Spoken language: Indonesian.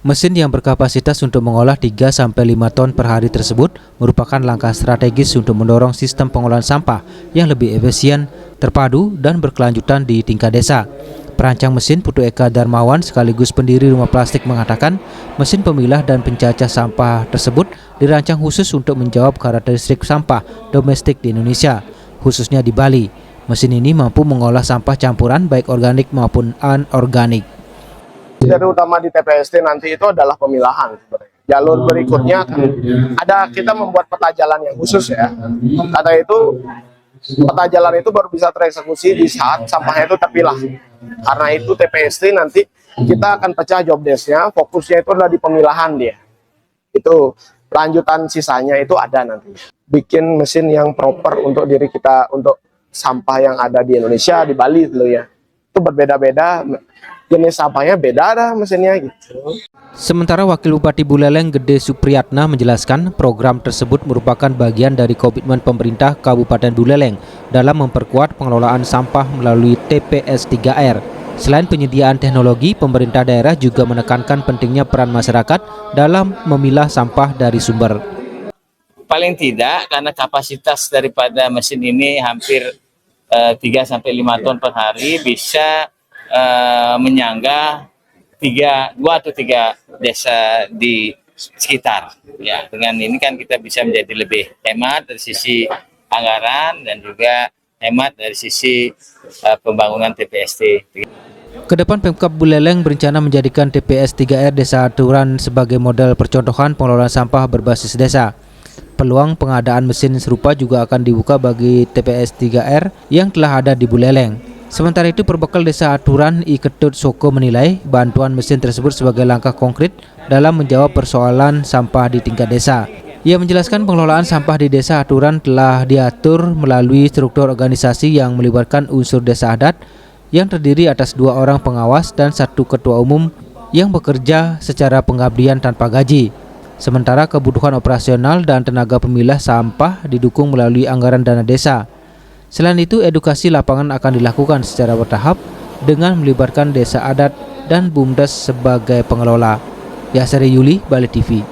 Mesin yang berkapasitas untuk mengolah 3-5 ton per hari tersebut merupakan langkah strategis untuk mendorong sistem pengolahan sampah yang lebih efisien, terpadu, dan berkelanjutan di tingkat desa. Perancang mesin Putu Eka Darmawan sekaligus pendiri Rumah Plastik mengatakan mesin pemilah dan pencacah sampah tersebut dirancang khusus untuk menjawab karakteristik sampah domestik di Indonesia, khususnya di Bali. Mesin ini mampu mengolah sampah campuran baik organik maupun anorganik. Dari utama di TPST nanti itu adalah pemilahan sebenarnya. Jalur berikutnya ada kita membuat peta jalan yang khusus ya. Kata itu peta jalan itu baru bisa tereksekusi di saat sampahnya itu terpilah. Karena itu TPST nanti kita akan pecah job desk-nya, fokusnya itu adalah di pemilahan dia. Itu lanjutan sisanya itu ada nanti. Bikin mesin yang proper untuk diri kita, untuk sampah yang ada di Indonesia, di Bali dulu ya. Itu berbeda-beda. Jenis sampahnya beda dah mesinnya gitu. Sementara Wakil Bupati Buleleng Gede Supriyatna menjelaskan program tersebut merupakan bagian dari komitmen pemerintah Kabupaten Buleleng dalam memperkuat pengelolaan sampah melalui TPS 3R. Selain penyediaan teknologi, pemerintah daerah juga menekankan pentingnya peran masyarakat dalam memilah sampah dari sumber. Paling tidak karena kapasitas daripada mesin ini hampir 3-5 ton per hari bisa menyangga 2 atau 3 desa di sekitar. Ya, dengan ini kan kita bisa menjadi lebih hemat dari sisi anggaran dan juga hemat dari sisi pembangunan TPST. Kedepan Pemkab Buleleng berencana menjadikan TPS 3R Desa Aturan sebagai model percontohan pengelolaan sampah berbasis desa. Peluang pengadaan mesin serupa juga akan dibuka bagi TPS 3R yang telah ada di Buleleng. Sementara itu, Perbekal Desa Aturan I Ketut Soko menilai bantuan mesin tersebut sebagai langkah konkret dalam menjawab persoalan sampah di tingkat desa. Ia menjelaskan pengelolaan sampah di Desa Aturan telah diatur melalui struktur organisasi yang melibatkan unsur desa adat yang terdiri atas 2 orang pengawas dan 1 ketua umum yang bekerja secara pengabdian tanpa gaji. Sementara kebutuhan operasional dan tenaga pemilah sampah didukung melalui anggaran dana desa. Selain itu, edukasi lapangan akan dilakukan secara bertahap dengan melibatkan desa adat dan BUMDes sebagai pengelola. Yasari Yuli, Bali TV.